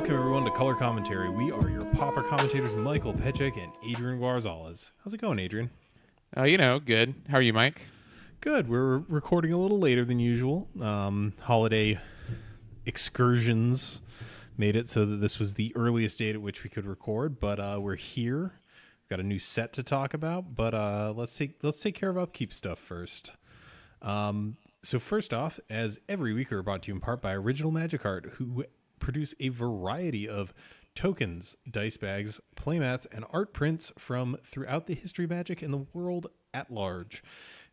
Welcome everyone to Color Commentary. We are your popper commentators Michael Pechek and Adrian Guarzales. How's it going, Adrian? Good. How are you, Mike? Good. We're recording a little later than usual. Holiday excursions made it so that this was the earliest date at which we could record, but we're here. We've got a new set to talk about, but let's take care of upkeep stuff first. So first off, as every week, we're brought to you in part by Original Magic Art, who produce a variety of tokens, dice bags, playmats, and art prints from throughout the history of Magic and the world at large.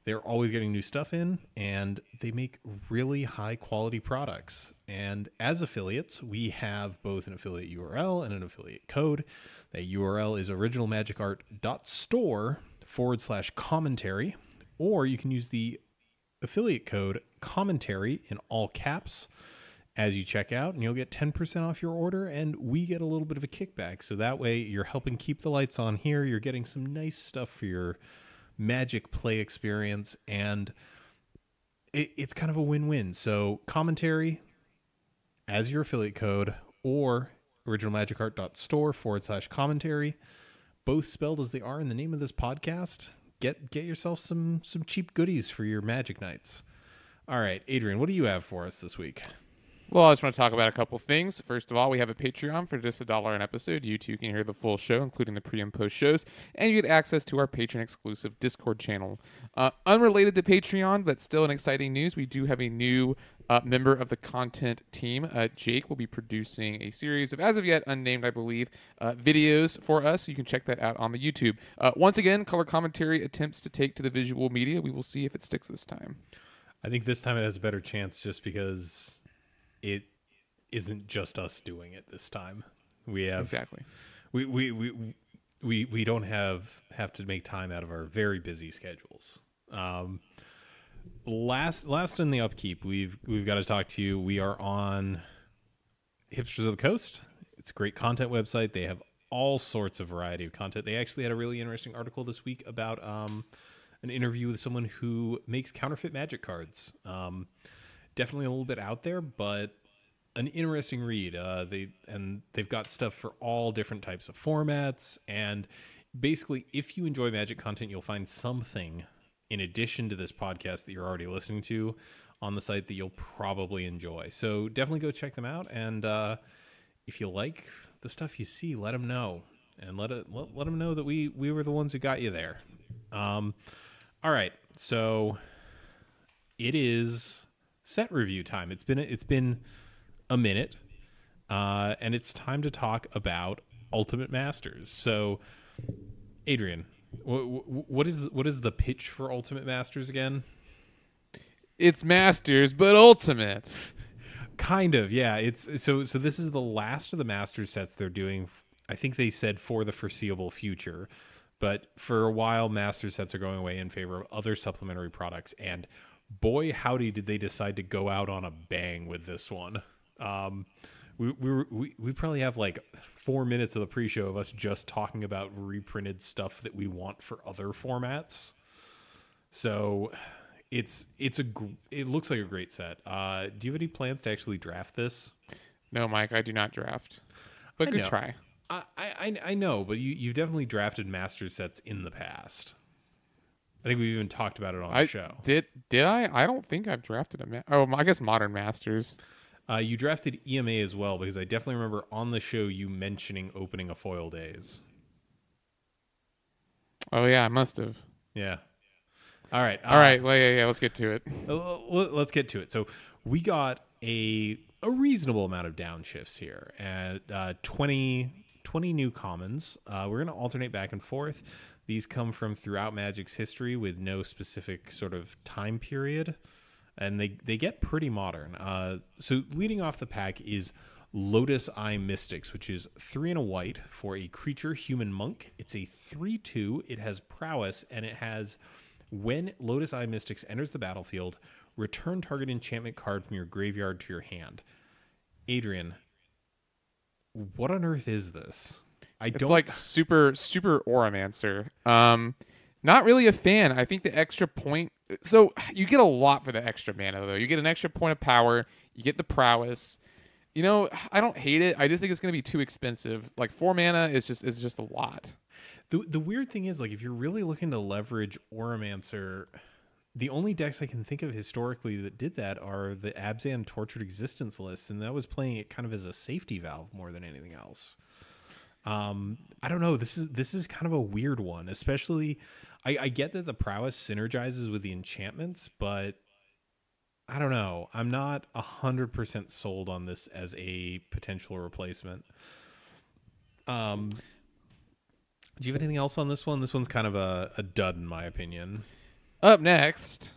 They're always getting new stuff in, and they make really high-quality products. And as affiliates, we have both an affiliate URL and an affiliate code. That URL is originalmagicart.store/commentary, or you can use the affiliate code commentary in all caps as you check out, and you'll get 10% off your order, and we get a little bit of a kickback. So that way you're helping keep the lights on here. You're getting some nice stuff for your Magic play experience, and it's kind of a win-win. So commentary as your affiliate code, or originalmagicart.store/commentary, both spelled as they are in the name of this podcast. Get yourself some cheap goodies for your Magic nights. All right, Adrian, what do you have for us this week? Well, I just want to talk about a couple things. First of all, we have a Patreon for just $1 an episode. You too can hear the full show, including the pre and post shows, and you get access to our Patreon-exclusive Discord channel. Unrelated to Patreon, but still an exciting news, we do have a new member of the content team. Jake will be producing a series of, as of yet unnamed, I believe, videos for us. You can check that out on the YouTube. Once again, Color Commentary attempts to take to the visual media. We will see if it sticks this time. I think this time it has a better chance just because it isn't just us doing it this time. We have exactly. We don't have to make time out of our very busy schedules. Last in the upkeep, we've got to talk to you. We are on Hipsters of the Coast. It's a great content website. They have all sorts of variety of content. They actually had a really interesting article this week about an interview with someone who makes counterfeit Magic cards. Definitely a little bit out there, but an interesting read. They've got stuff for all different types of formats, and basically, if you enjoy Magic content, you'll find something in addition to this podcast that you're already listening to on the site that you'll probably enjoy. So definitely go check them out, and if you like the stuff you see, let them know, and let them know that we were the ones who got you there. All right, so it is set review time. It's been a minute, and it's time to talk about Ultimate Masters. So, Adrian, what is the pitch for Ultimate Masters again? It's Masters, but Ultimate. Kind of, yeah. It's so this is the last of the Masters sets they're doing. I think they said for the foreseeable future, but for a while, Masters sets are going away in favor of other supplementary products, and boy, howdy, did they decide to go out on a bang with this one. We probably have like 4 minutes of the pre-show of us just talking about reprinted stuff that we want for other formats. So it looks like a great set. Do you have any plans to actually draft this? No, Mike, I do not draft, but good try. I know, but you've definitely drafted Master sets in the past. I think we've even talked about it on the show. Did I? I don't think I've drafted I guess Modern Masters. You drafted EMA as well, because I definitely remember on the show you mentioning opening a foil days. Oh yeah, I must have. Yeah. All right. Well, yeah. Let's get to it. Let's get to it. So we got a reasonable amount of downshifts here at 20 new commons. We're going to alternate back and forth. These come from throughout Magic's history with no specific sort of time period, and they get pretty modern. So leading off the pack is Lotus Eye Mystics, which is 3 and a white for a creature human monk. It's a 3/2. It has prowess, and it has, when Lotus Eye Mystics enters the battlefield, return target enchantment card from your graveyard to your hand. Adrian, what on earth is this? It's like super Auramancer. Not really a fan. I think the extra point. So you get a lot for the extra mana, though. You get an extra point of power. You get the prowess. You know, I don't hate it. I just think it's going to be too expensive. Like 4 mana is just a lot. The weird thing is, like, if you're really looking to leverage Oromancer, the only decks I can think of historically that did that are the Abzan Tortured Existence lists, and that was playing it kind of as a safety valve more than anything else. I don't know. This is kind of a weird one, especially. I get that the prowess synergizes with the enchantments, but I don't know. I'm not 100% sold on this as a potential replacement. Um, do you have anything else on this one? This one's kind of a dud in my opinion. Up next,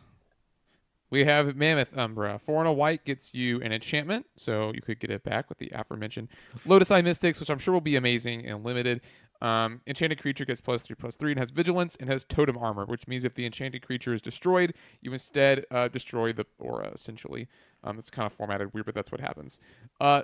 we have Mammoth Umbra. 4 and a white gets you an enchantment, so you could get it back with the aforementioned Lotus Eye Mystics, which I'm sure will be amazing and limited. Enchanted creature gets +3/+3 and has vigilance and has totem armor, which means if the enchanted creature is destroyed, you instead destroy the aura, essentially. It's kind of formatted weird, but that's what happens.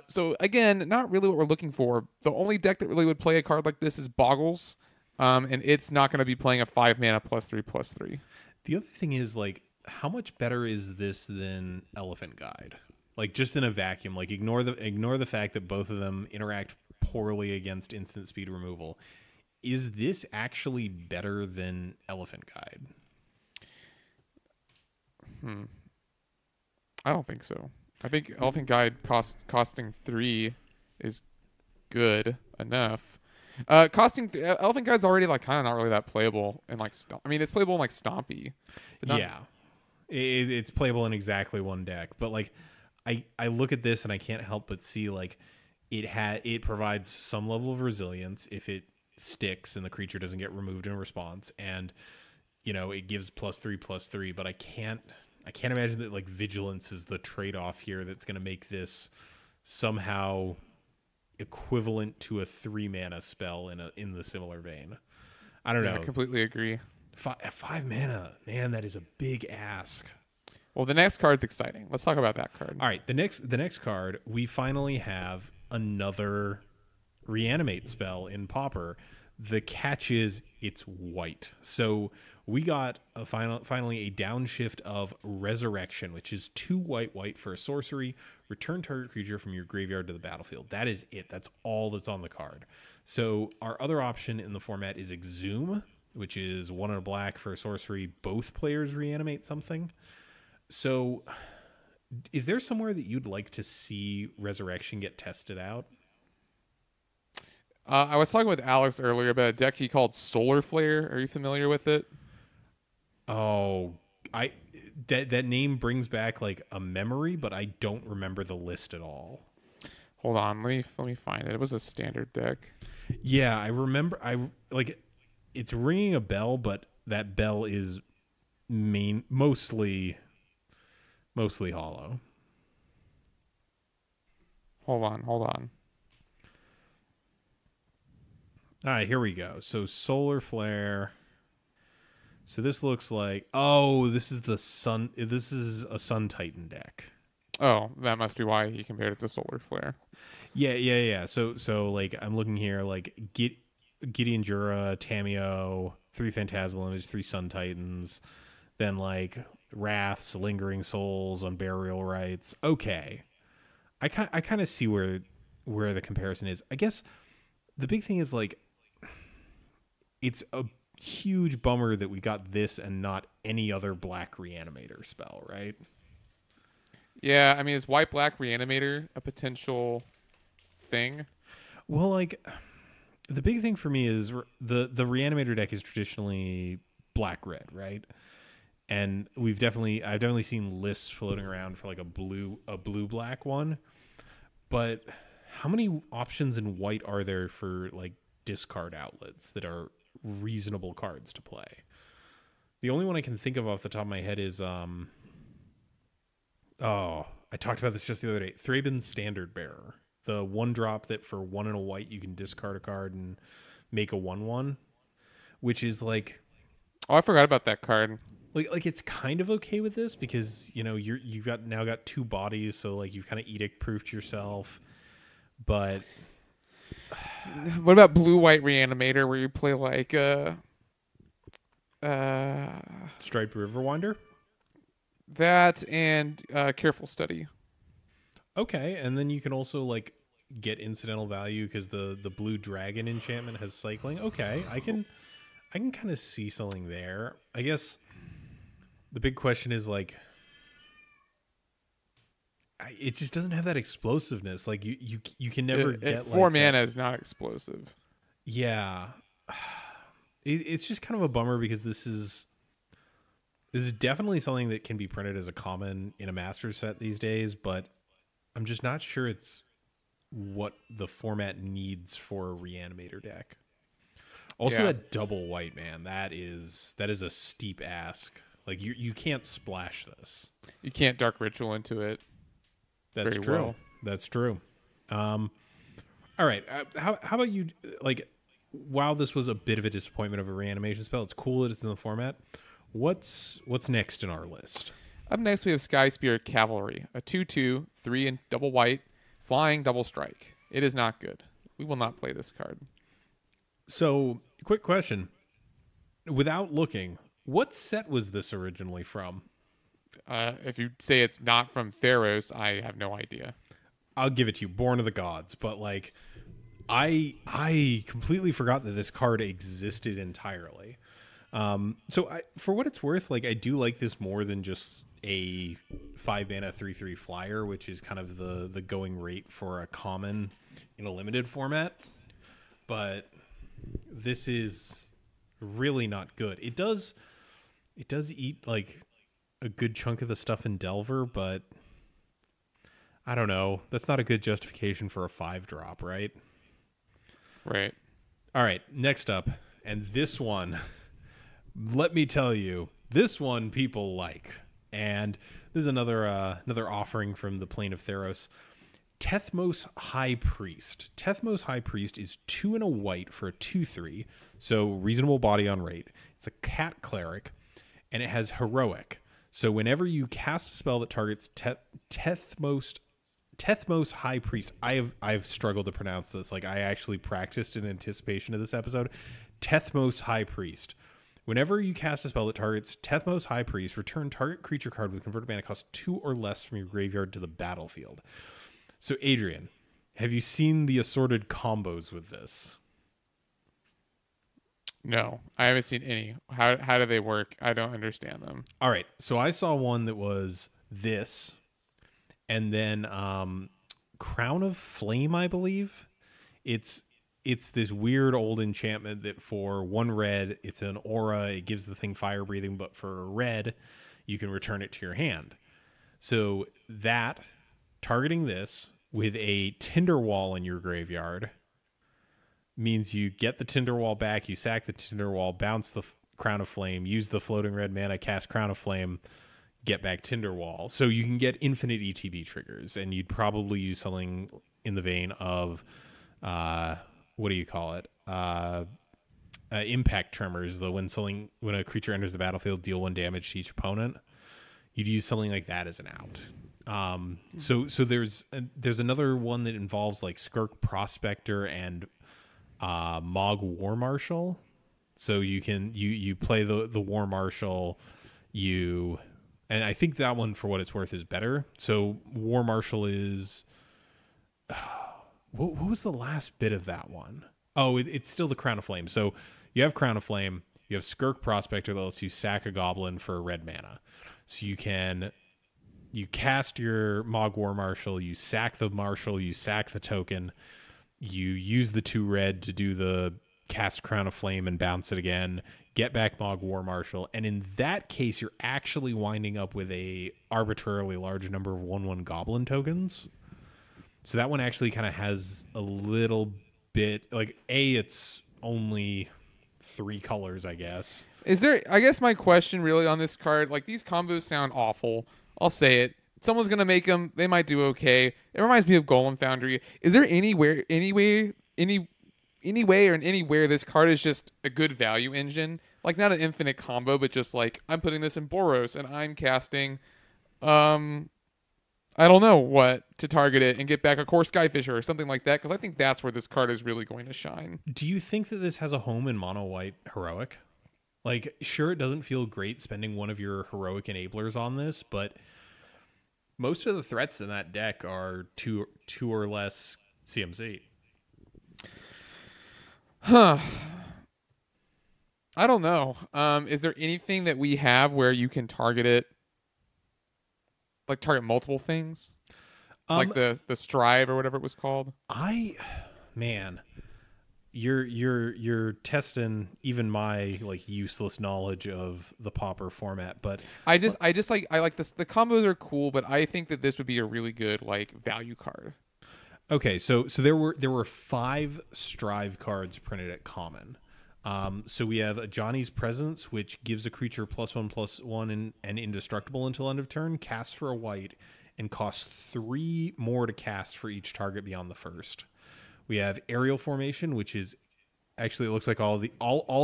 So again, not really what we're looking for. The only deck that really would play a card like this is Boggles, and it's not going to be playing a 5 mana +3/+3. The other thing is, like, how much better is this than Elephant Guide? Like, just in a vacuum, like, ignore the fact that both of them interact poorly against instant speed removal. Is this actually better than Elephant Guide? I don't think so. I think Elephant Guide costing 3 is good enough. Elephant Guide's already like kind of not really that playable and like I mean it's playable in like Stompy. Yeah, it's playable in exactly one deck, but like I look at this and I can't help but see like it provides some level of resilience if it sticks and the creature doesn't get removed in response, and you know it gives +3/+3. But I can't imagine that like vigilance is the trade-off here that's going to make this somehow equivalent to a 3 mana spell in the similar vein. I don't know. I completely agree. 5 mana, man, that is a big ask. Well, the next card's exciting. Let's talk about that card. All right, the next card, we finally have another reanimate spell in Pauper. The catch is it's white. So we got finally a downshift of Resurrection, which is 2 white for a sorcery. Return target creature from your graveyard to the battlefield. That is it. That's all that's on the card. So our other option in the format is Exhume, which is 1 and a black for a sorcery. Both players reanimate something. So is there somewhere that you'd like to see Resurrection get tested out? I was talking with Alex earlier about a deck he called Solar Flare. Are you familiar with it? Oh, that name brings back like a memory, but I don't remember the list at all. Hold on, let me find it. It was a standard deck. Yeah, I remember. It's ringing a bell, but that bell is mostly hollow. Hold on. All right, here we go. So Solar Flare. So this looks like this is a Sun Titan deck. Oh, that must be why he compared it to Solar Flare. Yeah. So like I'm looking here like Gideon Jura, Tameo, 3 Phantasmal Image, 3 Sun Titans, then like Wraths, Lingering Souls, Unburial Rites. Okay. I kind of see where the comparison is. I guess the big thing is like it's a huge bummer that we got this and not any other black reanimator spell, right? Yeah, I mean, is white black reanimator a potential thing? Well, like the big thing for me is the reanimator deck is traditionally black red, right? And I've definitely seen lists floating around for like a blue black one. But how many options in white are there for like discard outlets that are reasonable cards to play? The only one I can think of off the top of my head is I talked about this just the other day. Thraben's Standard Bearer. The 1-drop that for 1 and a white you can discard a card and make a 1/1, which is like, oh, I forgot about that card. Like it's kind of okay with this because you know you've got 2 bodies, so like you've kind of edict proofed yourself. But what about blue white reanimator where you play like Striped Riverwinder? that and Careful Study. Okay, and then you can also like get incidental value because the blue dragon enchantment has cycling. Okay, I can kind of see something there. I guess the big question is like it just doesn't have that explosiveness. Like you can never get Four like that. mana is not explosive. Yeah, it's just kind of a bummer because this is definitely something that can be printed as a common in a master set these days, but I'm just not sure it's what the format needs for a reanimator deck. Also, Yeah. that double white, man, that is a steep ask. Like you can't splash this. You can't Dark Ritual into it. That's Very true. well. That's true. All right. How about you? Like, while this was a bit of a disappointment of a reanimation spell, it's cool that it's in the format. What's next in our list? Up next, we have Sky Spirit Cavalry, a 2/2, 3 and double white, flying double strike. It is not good. We will not play this card. So, quick question. Without looking, what set was this originally from? If you say it's not from Theros, I have no idea. I'll give it to you, Born of the Gods. But like, I completely forgot that this card existed entirely. So for what it's worth, like I do like this more than just a 5-mana 3/3 flyer, which is kind of the going rate for a common in a limited format. But this is really not good. It does eat like a good chunk of the stuff in Delver, but I don't know. That's not a good justification for a 5-drop, right? Right. All right, next up, and this one, let me tell you, this one people like. And this is another offering from the Plane of Theros. Tethmos High Priest. Tethmos High Priest is 2 and a white for a 2/3, so reasonable body on rate. It's a cat cleric, and it has heroic. So whenever you cast a spell that targets Tethmos High Priest, I've struggled to pronounce this. Like I actually practiced in anticipation of this episode. Tethmos High Priest. Whenever you cast a spell that targets Tethmos High Priest, return target creature card with converted mana cost 2 or less from your graveyard to the battlefield. So, Adrian, have you seen the assorted combos with this? No, I haven't seen any. How do they work? I don't understand them. All right. So I saw one that was this, and then Crown of Flame, I believe. It's this weird old enchantment that for 1 red, it's an aura. It gives the thing fire breathing, but for red, you can return it to your hand. So that, targeting this with a Tinderwall in your graveyard, means you get the Tinderwall back, you sack the Tinderwall, bounce the Crown of Flame, use the floating red mana, cast Crown of Flame, get back Tinderwall. So you can get infinite ETB triggers, and you'd probably use something in the vein of, what do you call it? Impact Tremors. When a creature enters the battlefield, deal 1 damage to each opponent. You'd use something like that as an out. So there's another one that involves like Skirk Prospector and Mog War Marshal. So you can you play the War Marshal, and I think that one for what it's worth is better. So War Marshal is what was the last bit of that one? Oh, it's still the Crown of Flame. So you have Crown of Flame, you have Skirk Prospector that lets you sack a goblin for a red mana. So you cast your Mog War Marshal, you sack the Marshal, you sack the token, you use the 2 red to do the cast Crown of Flame and bounce it again, get back Mog War Marshal, and in that case, you're actually winding up with a arbitrarily large number of 1/1 goblin tokens. So that one actually kind of has a little bit, like, it's only 3 colors, I guess. I guess my question really on this card, like these combos sound awful. I'll say it. Someone's going to make them. They might do okay. It reminds me of Golem Foundry. Is there any way or anywhere this card is just a good value engine? Like not an infinite combo, but just like I'm putting this in Boros and I'm casting I don't know what to target it and get back a core Skyfisher or something like that, because I think that's where this card is really going to shine. Do you think that this has a home in mono white heroic? Like, sure, it doesn't feel great spending one of your heroic enablers on this, but Most of the threats in that deck are two or less CMC. Huh. I don't know. Is there anything that we have where you can target it, like target multiple things, like the strive or whatever it was called? Man, you're testing even my like useless knowledge of the Pauper format, but I like this. The combos are cool, but I think that this would be a really good like value card. okay, so there were 5 strive cards printed at common. So we have a Johnny's Presence, which gives a creature +1/+1 and indestructible until end of turn, casts for a white, and costs 3 more to cast for each target beyond the first. We have Aerial Formation, which is actually, it looks like all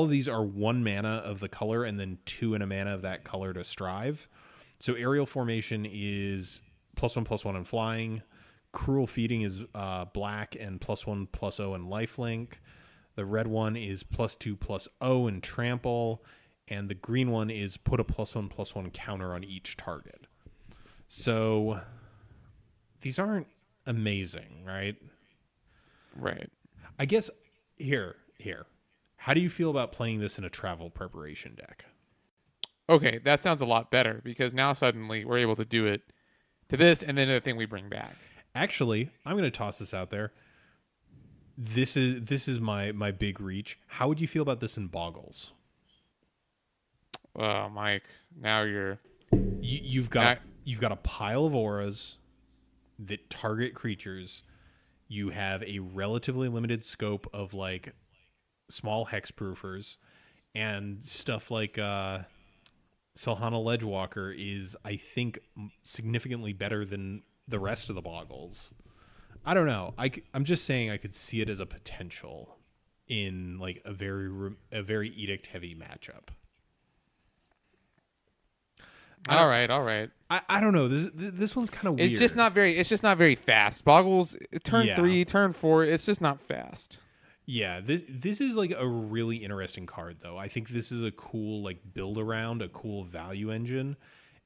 of these are 1 mana of the color and then 2 and a mana of that color to strive. So Aerial Formation is +1/+1 and flying. Cruel Feeding is black and +1/+0 and lifelink. The red one is +2/+0 and trample, and the green one is put a +1/+1 counter on each target. So these aren't amazing, right? Right. I guess here. How do you feel about playing this in a travel preparation deck? Okay, that sounds a lot better because now suddenly we're able to do it to this and then the thing we bring back. Actually, I'm going to toss this out there. This is my big reach. How would you feel about this in Boggles? Mike, now you've got a pile of auras that target creatures. You have a relatively limited scope of like small hexproofers, and stuff like Selhana Ledgewalker is, I think, significantly better than the rest of the Boggles. I don't know. I'm just saying I could see it as a potential in like a very edict heavy matchup. All right. I don't know. This one's kind of weird. It's just not very fast. Boggles turn 3, turn 4. It's just not fast. Yeah, this is like a really interesting card though. I think this is a cool like build around, a cool value engine,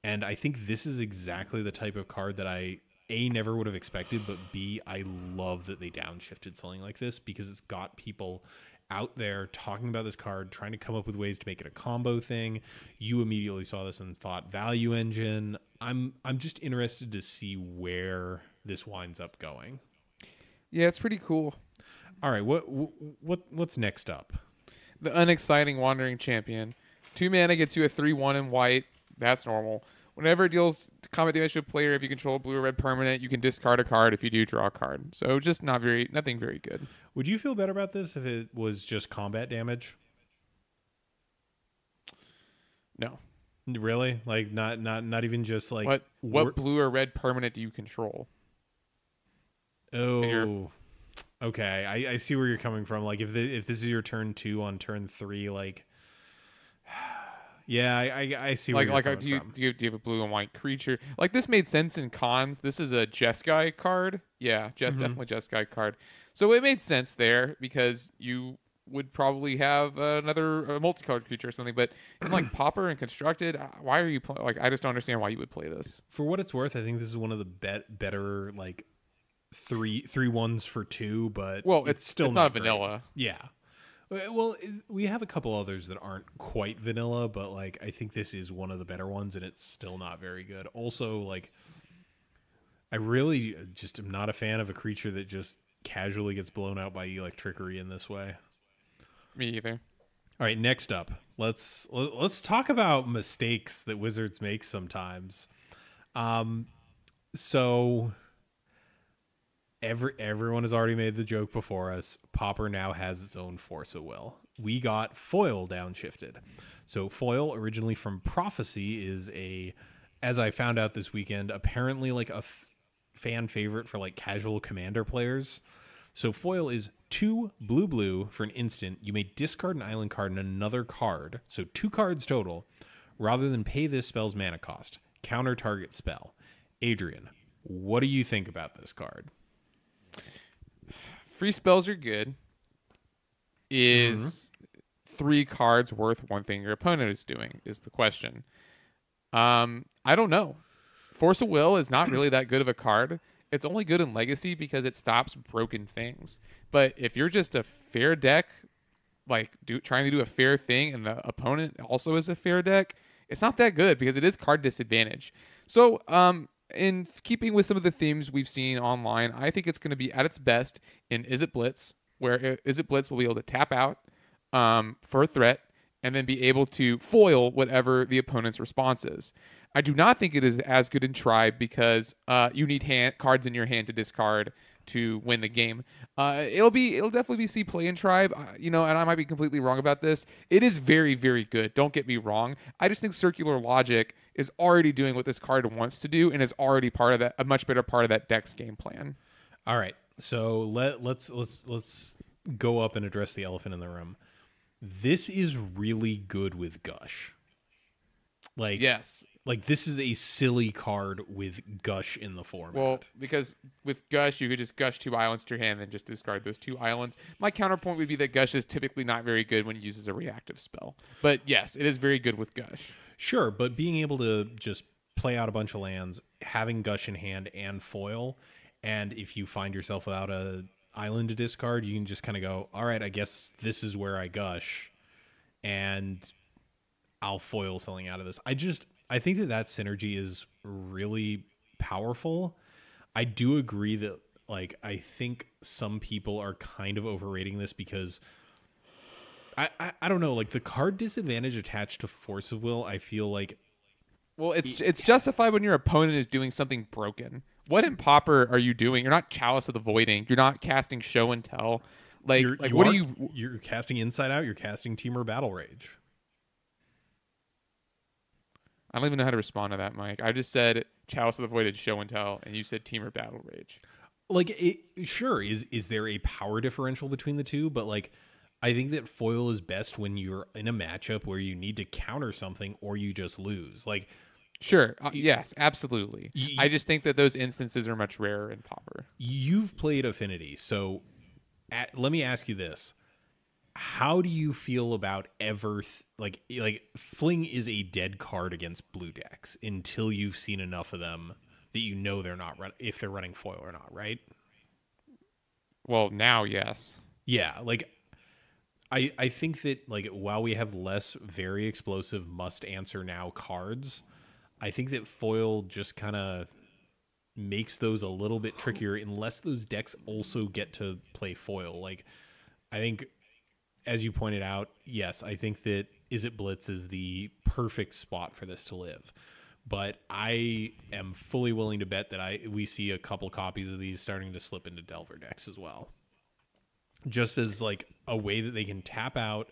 and I think this is exactly the type of card that I never would have expected, but B, I love that they downshifted something like this because it's got people out there talking about this card, trying to come up with ways to make it a combo thing. You immediately saw this and thought value engine. I'm just interested to see where this winds up going. Yeah, it's pretty cool. All right, what's next up? The Unexciting Wandering Champion. 2 mana gets you a 3/1 in white. That's normal. Whenever it deals combat damage to a player, if you control a blue or red permanent, you can discard a card. If you do, draw a card. So just nothing very good. Would you feel better about this if it was just combat damage? No. Really? Like not even just like what blue or red permanent do you control? Oh, okay. I see where you're coming from. Like if this is your turn 2 on turn 3, like. Yeah, I see where you're coming from. Do you have a blue and white creature? Like, this made sense in cons. This is a Jeskai card. Yeah, definitely Jeskai card. So it made sense there because you would probably have another multicolored creature or something. But in, like, Pauper and Constructed, why are you playing? Like, I just don't understand why you would play this. For what it's worth, I think this is one of the better, like, 3/1s for 2, but it's still not vanilla. Yeah. Well, we have a couple others that aren't quite vanilla, but like I think this is one of the better ones, and it's still not very good. Also, like I really just am not a fan of a creature that just casually gets blown out by electricity in this way. Me either. All right, next up, let's talk about mistakes that Wizards make sometimes. So everyone has already made the joke before us. Pauper now has its own Force of Will. We got Foil downshifted. So Foil, originally from Prophecy, is as I found out this weekend, apparently like a fan favorite for like casual Commander players. So Foil is 2 blue for an instant. You may discard an island card and another card, so 2 cards total, rather than pay this spell's mana cost. Counter target spell. Adrian, what do you think about this card? Free spells are good. Is 3 cards worth one thing your opponent is doing is the question. I don't know. Force of Will is not really that good of a card. It's only good in Legacy because it stops broken things. But if you're just a fair deck, like trying to do a fair thing, and the opponent also is a fair deck, it's not that good because it is card disadvantage. So, in keeping with some of the themes we've seen online, I think it's going to be at its best in Is It Blitz, where Is It Blitz will be able to tap out for a threat and then be able to foil whatever the opponent's response is. I do not think it is as good in Tribe because you need cards in your hand to discard to win the game. It'll definitely be see play in Tribe, and I might be completely wrong about this. It is very, very good. Don't get me wrong. I just think Circular Logic is already doing what this card wants to do and is already part of that, a much better part of that deck's game plan. All right, so let's go up and address the elephant in the room. This is really good with Gush. Yes. Like, this is a silly card with Gush in the format. Well, because with Gush, you could just Gush 2 islands to your hand and just discard those 2 islands. My counterpoint would be that Gush is typically not very good when used as a reactive spell. But yes, it is very good with Gush. Sure, but being able to just play out a bunch of lands, having Gush in hand and foil, and if you find yourself without a island to discard, you can just kind of go, all right, I guess this is where I Gush, and I'll foil something out of this. I think that synergy is really powerful. I do agree that, like, I think some people are kind of overrating this because I don't know, like, the card disadvantage attached to Force of Will, I feel like, well, it's justified when your opponent is doing something broken. What in Pauper are you doing? You're not Chalice of the Voiding. You're not casting Show and Tell. You're casting Inside Out. You're casting Temur Battle Rage. I don't even know how to respond to that, Mike. I just said Chalice of the Voided Show and Tell, and you said Temur Battle Rage. Like, sure, is there a power differential between the two? But, like, I think that foil is best when you're in a matchup where you need to counter something or you just lose. Like, sure, yes, absolutely. I just think that those instances are much rarer in Pauper. You've played Affinity, so let me ask you this. How do you feel about like Fling is a dead card against blue decks until you've seen enough of them that you know they're not if they're running foil or not, right? Well, now, yes. Yeah, like I think that, like, while we have less very explosive must answer now cards, I think that foil just kind of makes those a little bit trickier unless those decks also get to play foil. Like, I think, as you pointed out, yes, I think that Is It Blitz is the perfect spot for this to live. But I am fully willing to bet that we see a couple copies of these starting to slip into Delver decks as well. Just as, like, a way that they can tap out,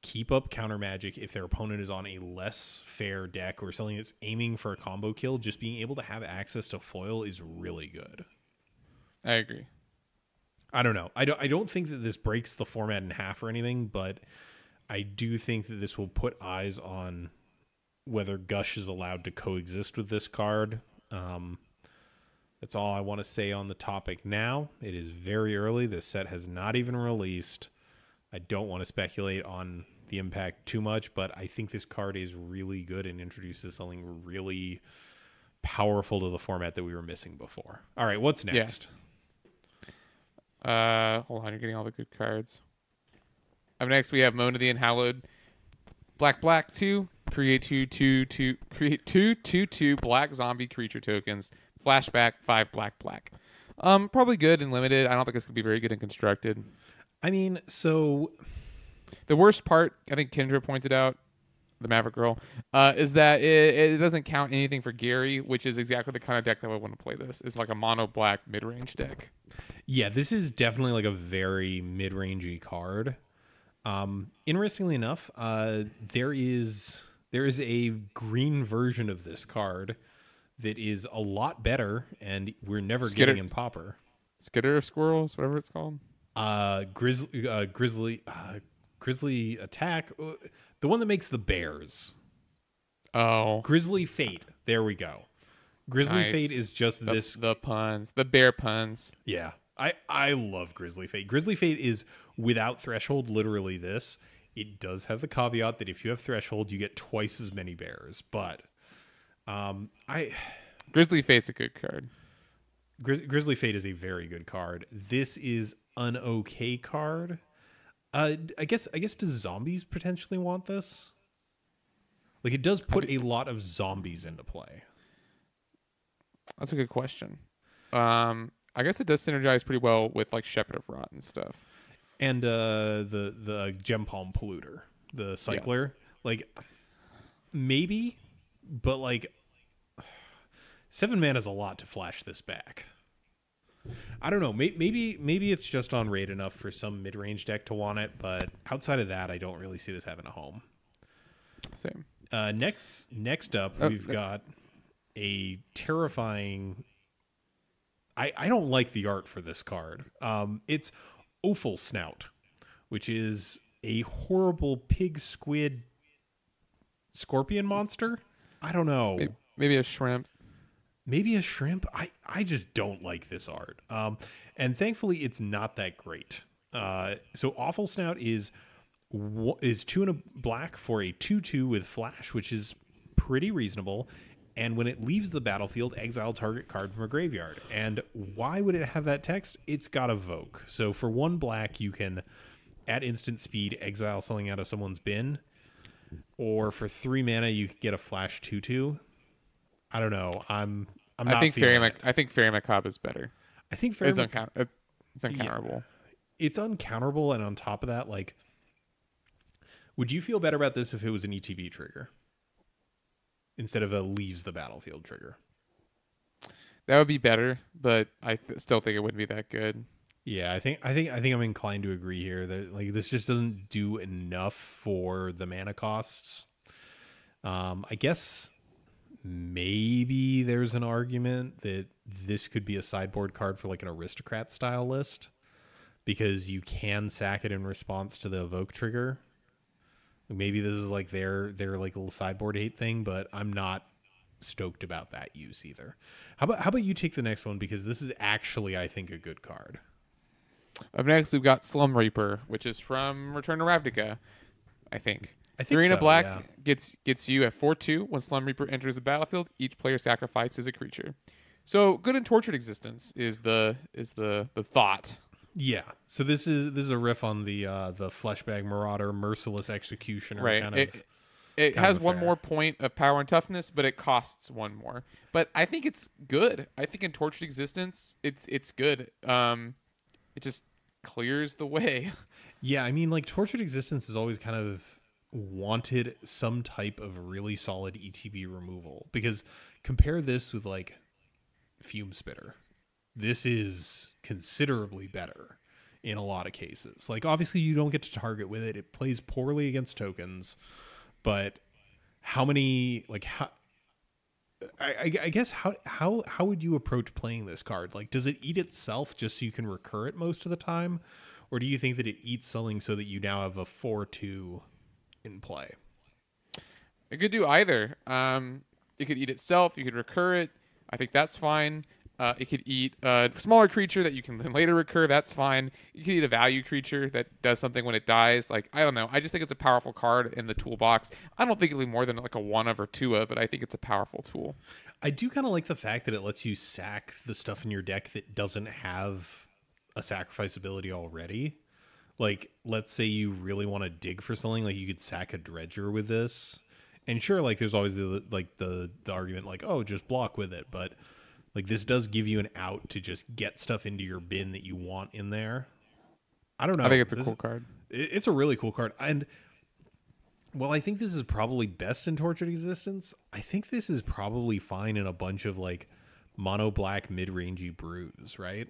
keep up counter magic if their opponent is on a less fair deck or something that's aiming for a combo kill. Just being able to have access to foil is really good. I agree. I don't know. I don't think that this breaks the format in half or anything, but I do think that this will put eyes on whether Gush is allowed to coexist with this card. That's all I want to say on the topic now. It is very early. This set has not even released. I don't want to speculate on the impact too much, but I think this card is really good and introduces something really powerful to the format that we were missing before. All right, what's next? Yes. Hold on, you're getting all the good cards. Up next, we have Mona the Unhallowed. Black 2. Create two black zombie creature tokens. Flashback 5 black. Probably good and limited. I don't think it's gonna be very good and constructed. I mean, so the worst part, I think Kendra pointed out, the Maverick Girl, is that it doesn't count anything for Gary, which is exactly the kind of deck that I want to play this. It's like a mono black mid-range deck. Yeah, this is definitely like a very mid-rangey card. Interestingly enough, there is a green version of this card that is a lot better, and we're never getting in Pauper. Skitter of Squirrels, whatever it's called. Grizzly Attack, the one that makes the bears. Oh, Grizzly Fate. There we go. Grizzly nice. Fate is just the puns, the bear puns. Yeah, I love Grizzly Fate. Grizzly Fate is without threshold. Literally, this. It does have the caveat that if you have threshold, you get twice as many bears. But Grizzly Fate's a good card. Grizzly Fate is a very good card. This is an okay card. I guess does zombies potentially want this? Like, it does put a lot of zombies into play. That's a good question. I guess it does synergize pretty well with like Shepherd of Rot and stuff. And the Gem Palm Polluter, the Cycler. Yes. Like, maybe, but like 7 mana is a lot to flash this back. I don't know. Maybe it's just on raid enough for some mid-range deck to want it, but outside of that, I don't really see this having a home. Same. Next up, we've got a terrifying. I don't like the art for this card. It's Offal Snout, which is a horrible pig squid scorpion monster. I don't know. Maybe a shrimp. Maybe a shrimp. I just don't like this art. And thankfully, it's not that great. So Offal Snout is 2 and a black for a 2/2 with flash, which is pretty reasonable. And when it leaves the battlefield, exile target card from a graveyard. And why would it have that text? It's got Evoke. So for 1 black, you can, at instant speed, exile something out of someone's bin. Or for 3 mana, you can get a flash 2/2. I don't know. I think Fairy Macabre is better. I think it's uncounterable. Yeah, it's uncounterable, and on top of that, like, would you feel better about this if it was an ETB trigger instead of a leaves the battlefield trigger? That would be better, but I still think it wouldn't be that good. Yeah, I think I'm inclined to agree here that like this just doesn't do enough for the mana costs. I guess maybe there's an argument that this could be a sideboard card for like an aristocrat style list because you can sack it in response to the evoke trigger. Maybe this is like their like little sideboard hate thing, but I'm not stoked about that use either. How about you take the next one, because this is actually, I think, a good card. Up next, we've got Slum Reaper, which is from Return to Ravnica, I think. 3 and a black gets you at 4/2. When Slum Reaper enters the battlefield, each player sacrifices a creature. So good in Tortured Existence is the thought. Yeah. So this is a riff on the Fleshbag Marauder, Merciless Executioner. Right. Kind of. It has one more point of power and toughness, but it costs 1 more. But I think it's good. I think in Tortured Existence, it's good. It just clears the way. Yeah, I mean, like, Tortured Existence has always kind of wanted some type of really solid ETB removal, because compare this with like Fume Spitter. This is considerably better in a lot of cases. Like, obviously you don't get to target with it. It plays poorly against tokens, but how many, like, how I guess how would you approach playing this card? Like, does it eat itself just so you can recur it most of the time? Or do you think that it eats something so that you now have a 4/2 in play? It could do either. It could eat itself. You could recur it. I think that's fine. It could eat a smaller creature that you can then later recur. That's fine. You could eat a value creature that does something when it dies. Like, I don't know. I just think it's a powerful card in the toolbox. I don't think it'll be more than like a 1 of or 2 of, but I think it's a powerful tool. I do kind of like the fact that it lets you sack the stuff in your deck that doesn't have a sacrifice ability already. Like, let's say you really want to dig for something, like you could sack a Dredger with this. And sure, like, there's always the argument like, oh, just block with it, but like, this does give you an out to just get stuff into your bin that you want in there. I don't know. I think it's a cool card. It's a really cool card. And while I think this is probably best in Tortured Existence, I think this is probably fine in a bunch of like mono black mid-rangey brews, right?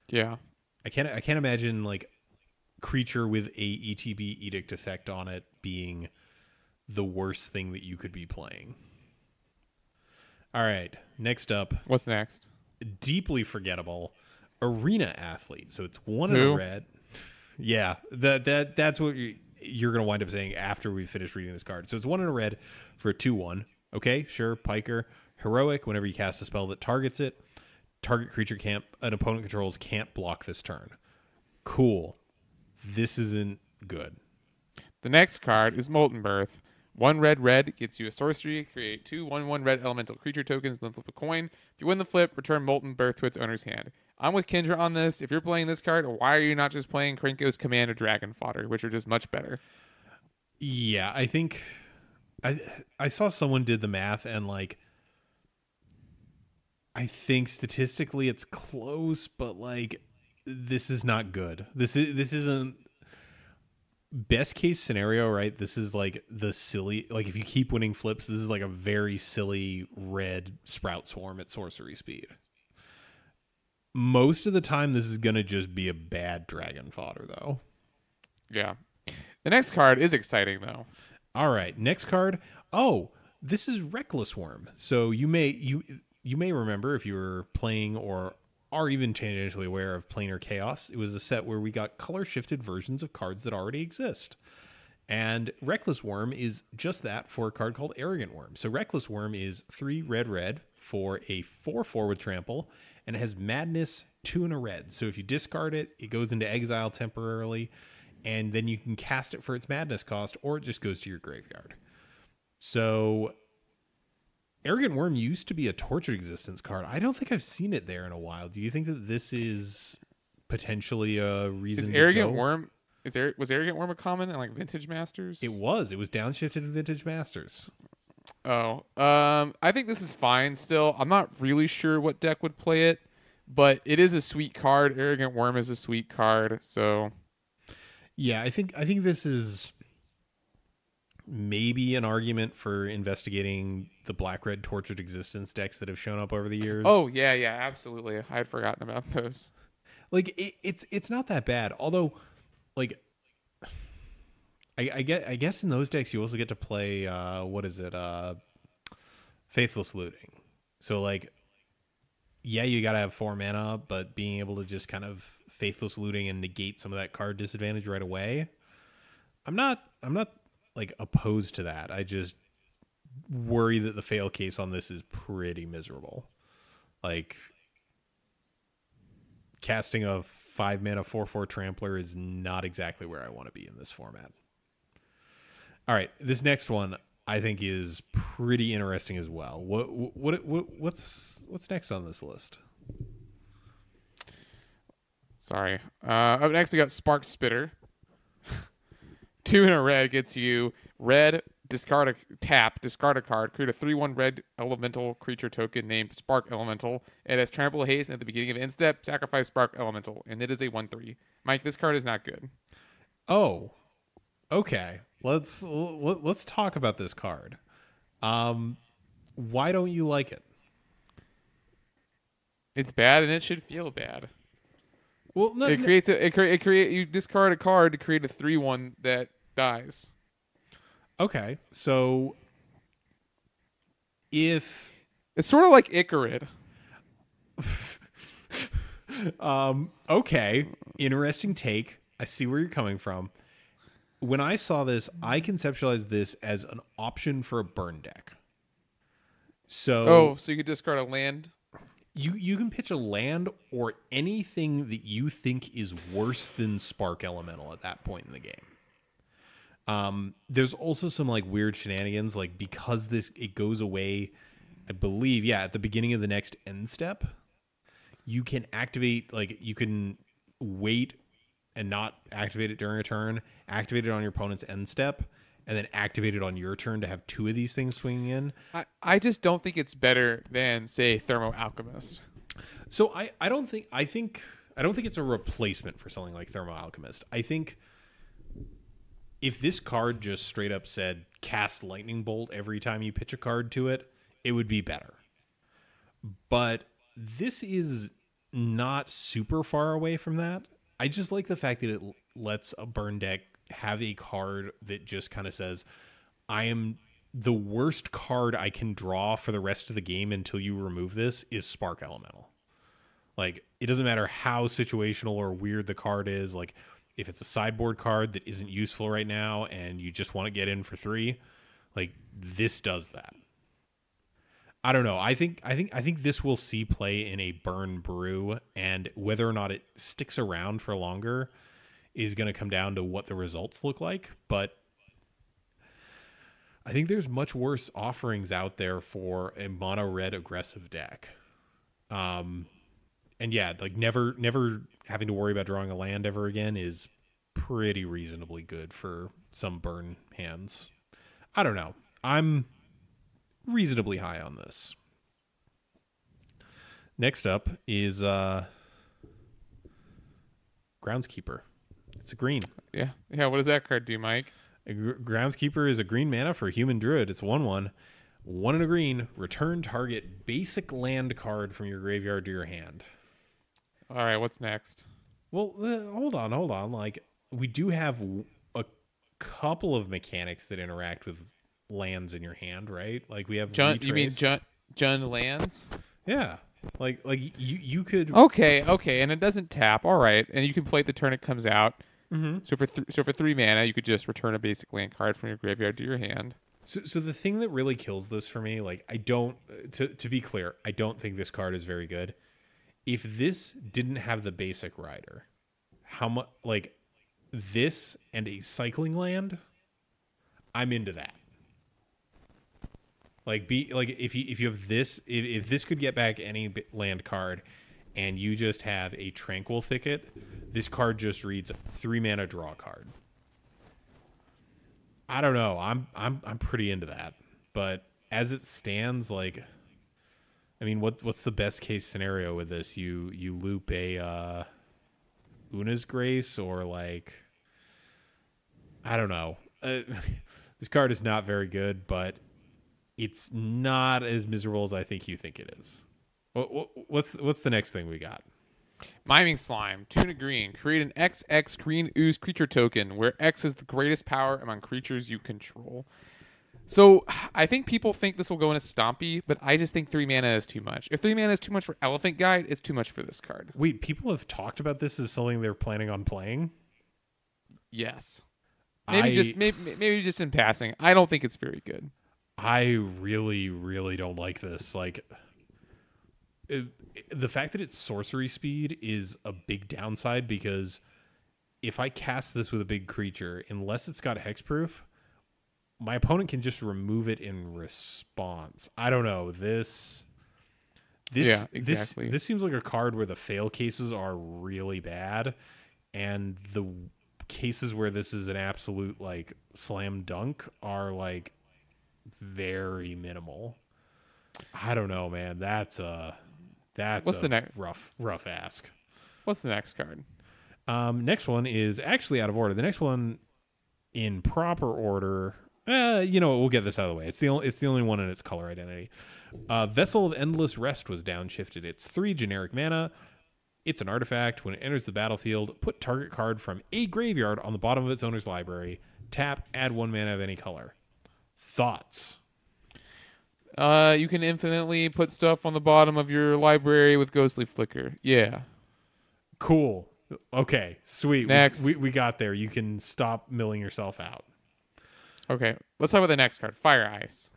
Yeah. I can't imagine like creature with a ETB edict effect on it being the worst thing that you could be playing. All right, next up. What's next? Deeply forgettable Arena Athlete. So it's 1 in a red. Yeah, that's what you're going to wind up saying after we finish reading this card. So it's 1 in a red for a 2/1. Okay, sure, Piker. Heroic, whenever you cast a spell that targets it, target creature an opponent controls can't block this turn. Cool. This isn't good. The next card is Molten Birth, 1 red red gets you a sorcery. Create 2 1/1 red elemental creature tokens, then flip a coin. If you win the flip, return Molten Birth to its owner's hand. I'm with Kendra on this. If you're playing this card, why are you not just playing Krenko's Command or Dragon Fodder, which are just much better? Yeah, I think I saw someone did the math, and like I think statistically it's close, but like this is not good. This isn't best case scenario, right? This is like the silly, like if you keep winning flips, this is like a very silly red Sprout Swarm at sorcery speed. Most of the time this is going to just be a bad dragon fodder though. Yeah. The next card is exciting though. All right, next card. Oh, this is Reckless Worm. So you may remember if you were playing or are even tangentially aware of Planar Chaos. It was a set where we got color shifted versions of cards that already exist. And Reckless Worm is just that for a card called Arrogant Worm. So Reckless Worm is 3 red red for a 4/4 with trample, and it has Madness, 2 and a red. So if you discard it, it goes into exile temporarily, and then you can cast it for its Madness cost, or it just goes to your graveyard. So Arrogant Worm used to be a Tortured Existence card. I don't think I've seen it there in a while. Do you think that this is potentially a reason Is to Arrogant go? Worm was Arrogant Worm a common in like Vintage Masters? It was downshifted in Vintage Masters. Oh. I think this is fine still. I'm not really sure what deck would play it, but it is a sweet card. Arrogant Worm is a sweet card, so Yeah, I think this is maybe an argument for investigating the black-red Tortured Existence decks that have shown up over the years. Oh, yeah, absolutely. I had forgotten about those. Like it's not that bad. Although, like, I guess in those decks you also get to play Faithless Looting. So like, yeah, you gotta have 4 mana, but being able to just kind of Faithless Looting and negate some of that card disadvantage right away. I'm not like opposed to that. I just worry that the fail case on this is pretty miserable. Like, casting a 5 mana 4/4 trampler is not exactly where I want to be in this format. All right, this next one I think is pretty interesting as well. What's next on this list? Sorry. Up next we got Spark Spitter. 2 in a red gets you red, discard a card, create a 3/1 red elemental creature token named Spark Elemental. It has trample haste, and at the beginning of end step, sacrifice Spark Elemental, and it is a 1/3. Mike, this card is not good. Oh, okay. Let's talk about this card. Why don't you like it? It's bad, and it should feel bad. Well, no, you discard a card to create a 3/1 that dies. Okay, so if it's sort of like Icarid. Okay, interesting take. I see where you're coming from. When I saw this, I conceptualized this as an option for a burn deck. So so you could discard a land. You can pitch a land or anything that you think is worse than Spark Elemental at that point in the game. There's also some like weird shenanigans, like because it goes away, I believe, at the beginning of the next end step, you can activate, like you can wait and not activate it during a turn, activate it on your opponent's end step, and then activate it on your turn to have 2 of these things swinging in. I just don't think it's better than, say, Thermo Alchemist. So I don't think it's a replacement for something like Thermo Alchemist. I think if this card just straight up said cast Lightning Bolt every time you pitch a card to it, it would be better. But this is not super far away from that. I just like the fact that it lets a burn deck have a card that just kind of says, I am the worst card I can draw for the rest of the game until you remove this is Spark Elemental. Like, it doesn't matter how situational or weird the card is. Like, if it's a sideboard card that isn't useful right now and you just want to get in for 3, like, this does that. I don't know. I think this will see play in a burn brew, and whether or not it sticks around for longer is going to come down to what the results look like. But I think there's much worse offerings out there for a mono red aggressive deck. And yeah, like never having to worry about drawing a land ever again is pretty reasonably good for some burn hands. I don't know. I'm reasonably high on this. Next up is Groundskeeper. It's a green. Yeah. What does that card do, Mike? Groundskeeper is a green mana for a human druid. It's 1/1. 1 and a green. Return target basic land card from your graveyard to your hand. All right, what's next? Well, hold on. Like, we do have a couple of mechanics that interact with lands in your hand, right? Like, we have You mean Retrace. Jund lands? Yeah. Like you could. Okay, and it doesn't tap. All right, and you can play it the turn it comes out. Mm-hmm. So for 3 mana, you could just return a basic land card from your graveyard to your hand. So the thing that really kills this for me, like, I don't, to be clear, I don't think this card is very good. If this didn't have the basic rider, how much, like, this and a cycling land, I'm into that. Like, if you have this, if this could get back any land card, and you just have a Tranquil Thicket, this card just reads 3 mana draw card. I don't know. I'm pretty into that. But as it stands, like, I mean, what's the best case scenario with this? You loop a Una's Grace, or, like, I don't know. This card is not very good, but it's not as miserable as I think you think it is. What's the next thing we got? Miming Slime, tuna green. Create an XX green ooze creature token where X is the greatest power among creatures you control. So I think people think this will go into Stompy, but I just think 3 mana is too much. If 3 mana is too much for Elephant Guide, it's too much for this card. Wait, people have talked about this as something they're planning on playing? Yes. Maybe just in passing. I don't think it's very good. I really, really don't like this. Like, the fact that it's sorcery speed is a big downside, because if I cast this with a big creature, unless it's got hexproof, my opponent can just remove it in response. I don't know. Yeah, exactly. This seems like a card where the fail cases are really bad, and the cases where this is an absolute, like, slam dunk are, like, very minimal. I don't know, man. That's What's the next rough ask. What's the next card? Next one is actually out of order. The next one in proper order. We'll get this out of the way. It's the only one in its color identity. Vessel of Endless Rest was downshifted. It's 3 generic mana. It's an artifact. When it enters the battlefield, put target card from a graveyard on the bottom of its owner's library. Tap, add 1 mana of any color. Thoughts? You can infinitely put stuff on the bottom of your library with Ghostly Flicker. Yeah. Cool. Okay, sweet. Next. We got there. You can stop milling yourself out. Okay, let's talk about the next card, Fire Ice.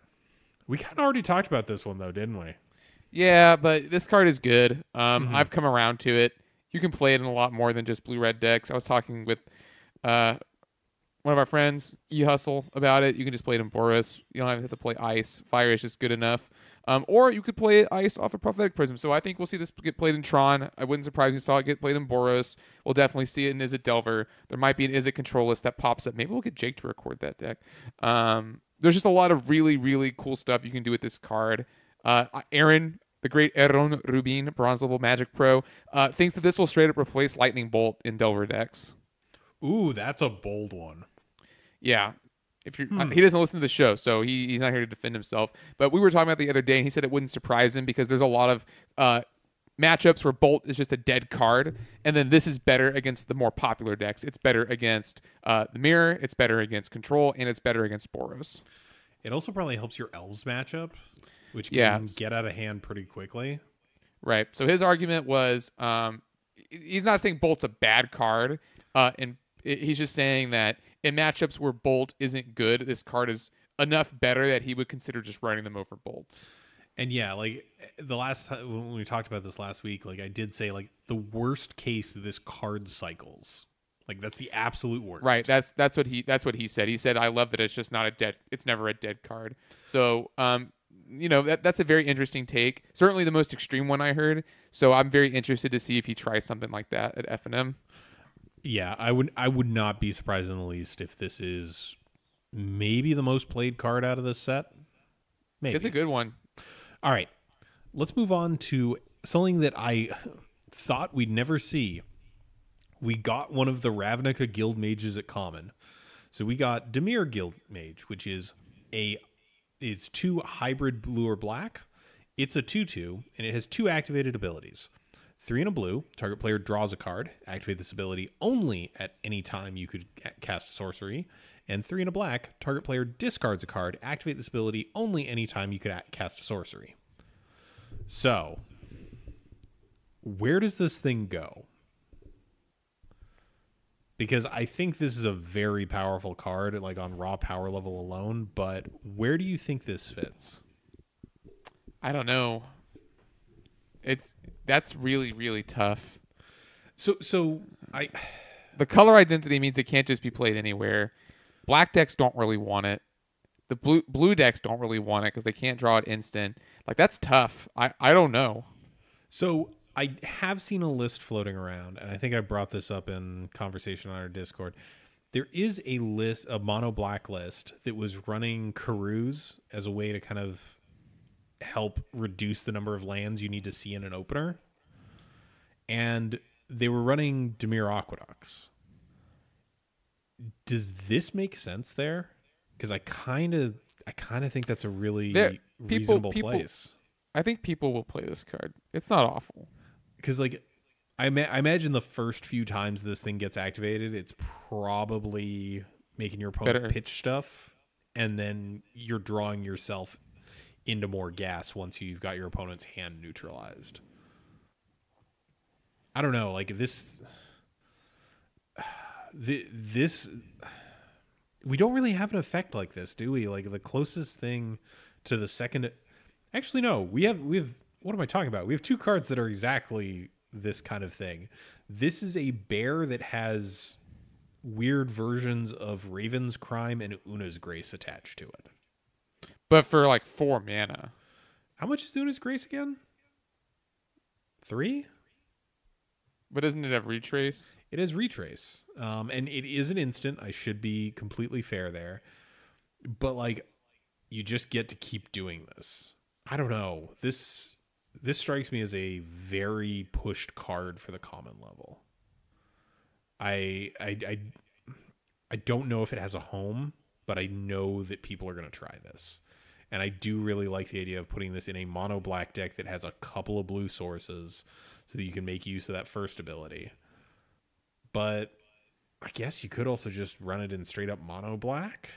We kind of already talked about this one, though, didn't we? Yeah, but this card is good. I've come around to it. You can play it in a lot more than just blue-red decks. I was talking with one of our friends, E-Hustle, about it. You can just play it in Boros. You don't have to play Ice. Fire is just good enough. Or you could play Ice off of Prophetic Prism. So I think we'll see this get played in Tron. I wouldn't surprise me if we saw it get played in Boros. We'll definitely see it in Izzet Delver. There might be an Izzet Control list that pops up. Maybe we'll get Jake to record that deck. There's just a lot of really, really cool stuff you can do with this card. Aaron, the great Aaron Rubin, bronze level Magic Pro, thinks that this will straight up replace Lightning Bolt in Delver decks. Ooh, that's a bold one. Yeah. If you're, he doesn't listen to the show, so he's not here to defend himself. But we were talking about the other day, and he said it wouldn't surprise him because there's a lot of matchups where Bolt is just a dead card, and then this is better against the more popular decks. It's better against the Mirror, it's better against Control, and it's better against Boros. It also probably helps your Elves matchup, which can get out of hand pretty quickly. Right. So his argument was he's not saying Bolt's a bad card, and he's just saying that in matchups where Bolt isn't good, this card is enough better that he would consider just running them over Bolts. And yeah, like the last time when we talked about this last week, like I did say, like the worst case this card cycles Like that's the absolute worst. Right. That's what he said. He said, I love that it's just not a dead. It's never a dead card. So that's a very interesting take. Certainly the most extreme one I heard. So I'm very interested to see if he tries something like that at F&M. Yeah, I would not be surprised in the least if this is maybe the most played card out of this set. Maybe. It's a good one. All right. Let's move on to something that I thought we'd never see. We got one of the Ravnica Guild Mages at Common. So we got Dimir Guild Mage, which is two hybrid blue or black. It's a 2/2, and it has 2 activated abilities. 3 in a blue, target player draws a card. Activate this ability only at any time you could cast a sorcery. And 3 in a black, target player discards a card. Activate this ability only any time you could cast a sorcery. So, where does this thing go? Because I think this is a very powerful card, like on raw power level alone, but where do you think this fits? I don't know. That's really, really tough. So the color identity means it can't just be played anywhere. Black decks don't really want it. The blue decks don't really want it because they can't draw it instant. Like that's tough. I don't know. So I have seen a list floating around, and I think I brought this up in conversation on our Discord. There is a mono black list that was running Karuz as a way to kind of help reduce the number of lands you need to see in an opener. And they were running Dimir Aqueducts. Does this make sense there? Because I kind of think that's a really reasonable place. I think people will play this card. It's not awful. Because like I imagine the first few times this thing gets activated, it's probably making your opponent pitch stuff, and then you're drawing yourself into more gas once you've got your opponent's hand neutralized. I don't know, like this we don't really have an effect like this, do we? Like the closest thing to the second, actually no, we have what am I talking about? We have 2 cards that are exactly this kind of thing. This is a bear that has weird versions of Raven's Crime and Una's Grace attached to it. But for like 4 mana. How much is Una's Grace again? 3? But doesn't it have Retrace? It has Retrace. And it is an instant. I should be completely fair there. But like, you just get to keep doing this. I don't know. This strikes me as a very pushed card for the common level. I don't know if it has a home, but I know that people are going to try this. And I do really like the idea of putting this in a mono black deck that has a couple of blue sources so that you can make use of that first ability. But I guess you could also just run it in straight up mono black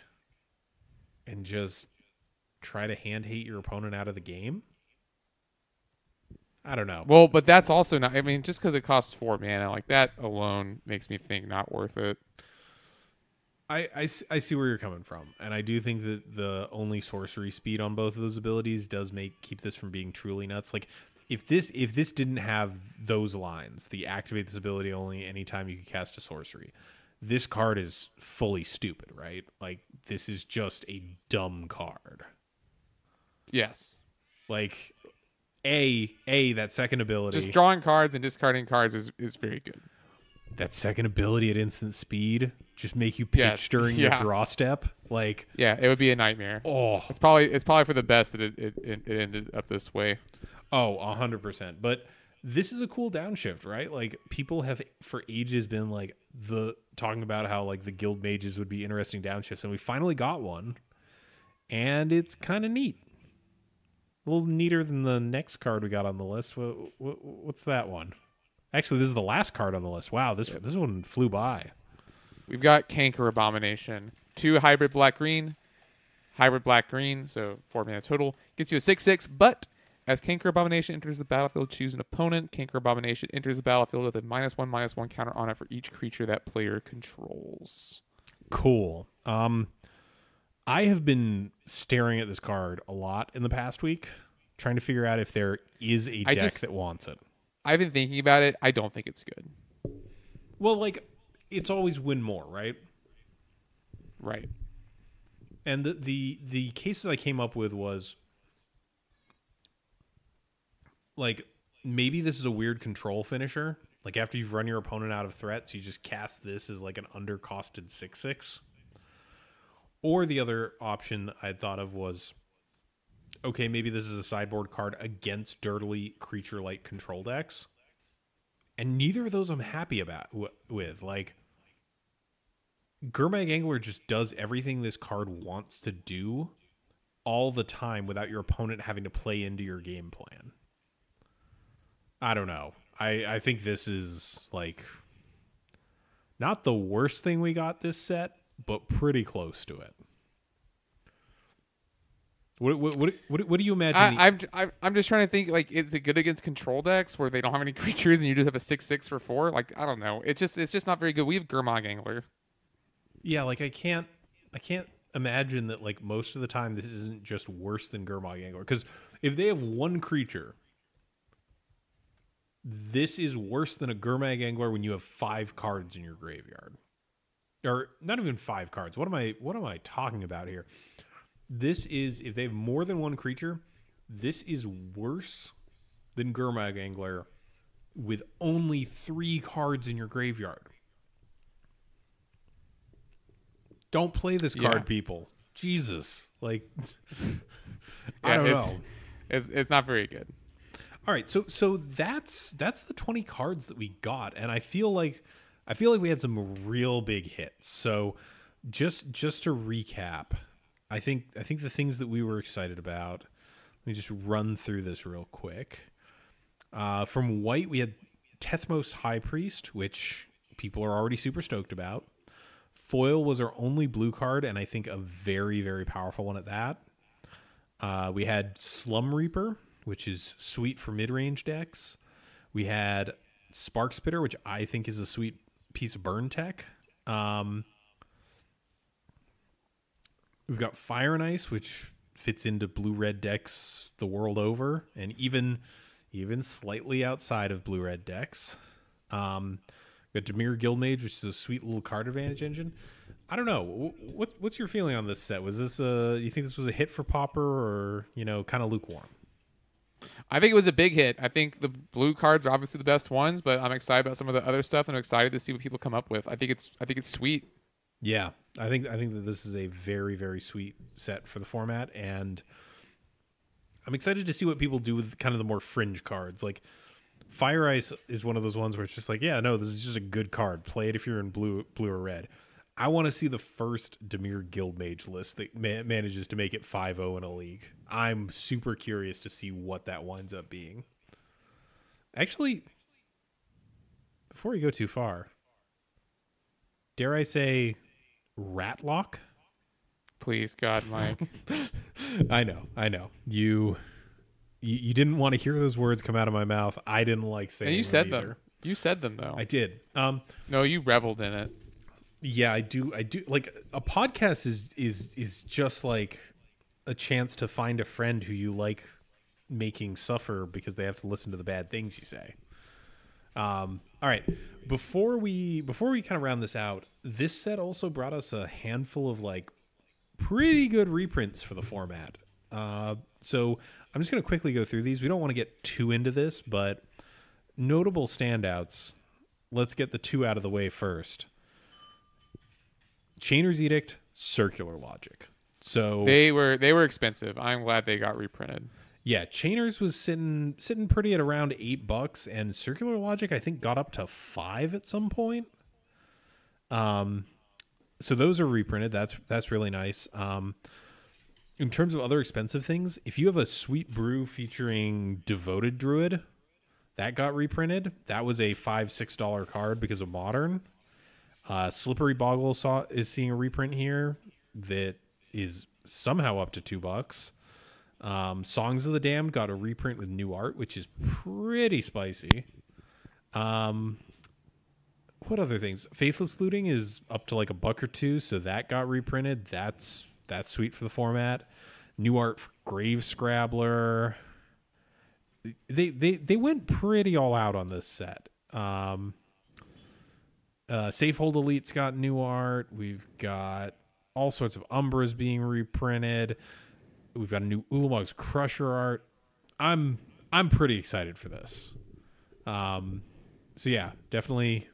and just try to hand hate your opponent out of the game. I don't know. Well, but that's also not, I mean, just because it costs 4 mana, like that alone makes me think not worth it. I see where you're coming from, and I do think that the only sorcery speed on both of those abilities does keep this from being truly nuts. Like if this didn't have those lines, the activate this ability only anytime you can cast a sorcery, this card is fully stupid, right? Like this is just a dumb card. Yes. Like that second ability, just drawing cards and discarding cards is very good. That second ability at instant speed just make you pitch during your draw step. Like, yeah, it would be a nightmare. Oh, it's probably for the best that it ended up this way. Oh, 100%. But this is a cool downshift, right? Like people have for ages been like talking about how like the guild mages would be interesting downshifts, and we finally got one, and it's kind of neat. A little neater than the next card we got on the list. What's that one? Actually, this is the last card on the list. Wow, this one flew by. We've got Canker Abomination. 2 hybrid black-green. Hybrid black-green, so 4 mana total. Gets you a 6/6, but as Canker Abomination enters the battlefield, choose an opponent. Canker Abomination enters the battlefield with a -1/-1 counter on it for each creature that player controls. Cool. I have been staring at this card a lot in the past week, trying to figure out if there is a deck that wants it. I've been thinking about it. I don't think it's good. Well, like, it's always win more, right? Right. And the cases I came up with was like maybe this is a weird control finisher. Like after you've run your opponent out of threats, you just cast this as like an undercosted 6/6. Or the other option I thought of was, okay, maybe this is a sideboard card against dirtily creature-like control decks. And neither of those I'm happy about with. Like, Gurmag Angler just does everything this card wants to do all the time without your opponent having to play into your game plan. I don't know. I think this is, like, not the worst thing we got this set, but pretty close to it. What do you imagine? I'm just trying to think, like, is it good against control decks where they don't have any creatures and you just have a 6/6 for 4? Like, I don't know. It's just not very good. We have Gurmag Angler. Yeah, like I can't imagine that like most of the time this isn't just worse than Gurmag Angler, because if they have one creature, this is worse than a Gurmag Angler when you have 5 cards in your graveyard. Or not even 5 cards. What am I talking about here? This is, if they have more than one creature, this is worse than Gurmag Angler with only 3 cards in your graveyard. Don't play this card, people. Jesus. Like, I don't know. It's not very good. All right, so that's the 20 cards that we got, and I feel like we had some real big hits. So just to recap, I think the things that we were excited about, let me just run through this real quick. From white, we had Tethmos High Priest, which people are already super stoked about. Foil was our only blue card, and I think a very, very powerful one at that. We had Slum Reaper, which is sweet for mid-range decks. We had Spark Spitter, which I think is a sweet piece of burn tech. We've got Fire and Ice, which fits into blue-red decks the world over, and even slightly outside of blue-red decks. We got Dimir Guildmage, which is a sweet little card advantage engine. I don't know. What's your feeling on this set? Was this you think this was a hit for Pauper, or kind of lukewarm? I think it was a big hit. I think the blue cards are obviously the best ones, but I'm excited about some of the other stuff, and I'm excited to see what people come up with. I think it's sweet. Yeah, I think that this is a very, very sweet set for the format, and I'm excited to see what people do with kind of the more fringe cards. Like Fire Ice is one of those ones where it's just like, yeah, no, this is just a good card. Play it if you're in blue or red. I want to see the first Dimir Guildmage list that manages to make it 5-0 in a league. I'm super curious to see what that winds up being. Actually, before we go too far, dare I say Ratlock? Please, God, Mike. I know. You didn't want to hear those words come out of my mouth. I didn't like saying them. And you said either. them. You said them, though. I did. No, you reveled in it. Yeah, I do. Like, a podcast is just like a chance to find a friend who you like making suffer because they have to listen to the bad things you say. All right. Before we kind of round this out, this set also brought us a handful of like pretty good reprints for the format. So I'm just going to quickly go through these. We don't want to get too into this, but notable standouts. Let's get the 2 out of the way first. Chainer's Edict, Circular Logic. So they were expensive. I'm glad they got reprinted. Yeah, Chainer's was sitting pretty at around $8, and Circular Logic I think got up to $5 at some point. So those are reprinted. That's really nice. In terms of other expensive things, if you have a Sweet Brew featuring Devoted Druid, that got reprinted. That was a $5-6 card because of Modern. Slippery Boggle is seeing a reprint here that is somehow up to $2. Songs of the Damned got a reprint with new art, which is pretty spicy. What other things? Faithless Looting is up to like $1 or $2, so that got reprinted. That's sweet for the format. New art for Grave Scrabbler. They went pretty all out on this set. Safehold Elite's got new art. We've got all sorts of Umbras being reprinted. We've got a new Ulamog's Crusher art. I'm pretty excited for this. So yeah, definitely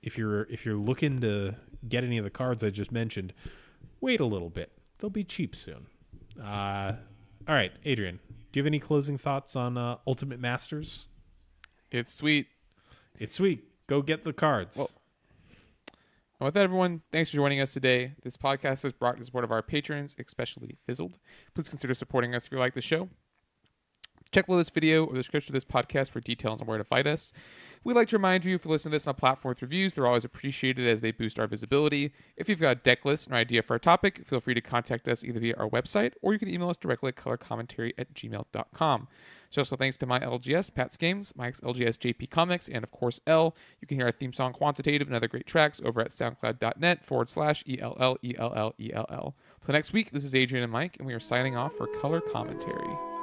if you're looking to get any of the cards I just mentioned, wait a little bit. They'll be cheap soon. All right, Adrian, do you have any closing thoughts on Ultimate Masters? It's sweet. It's sweet. Go get the cards. Well, and with that, everyone, thanks for joining us today. This podcast is brought to the support of our patrons, especially Fizzled. Please consider supporting us if you like the show. Check below this video or the description of this podcast for details on where to find us. We'd like to remind you, if you listen to this on a platform with reviews, they're always appreciated as they boost our visibility. If you've got a deck list or idea for a topic, feel free to contact us either via our website or you can email us directly at colorcommentary@gmail.com. Special thanks to my LGS, Pat's Games, Mike's LGS, JP Comics, and of course L. You can hear our theme song Quantitative and other great tracks over at soundcloud.net/ELLELLELL. Till next week, this is Adrian and Mike, and we are signing off for Color Commentary.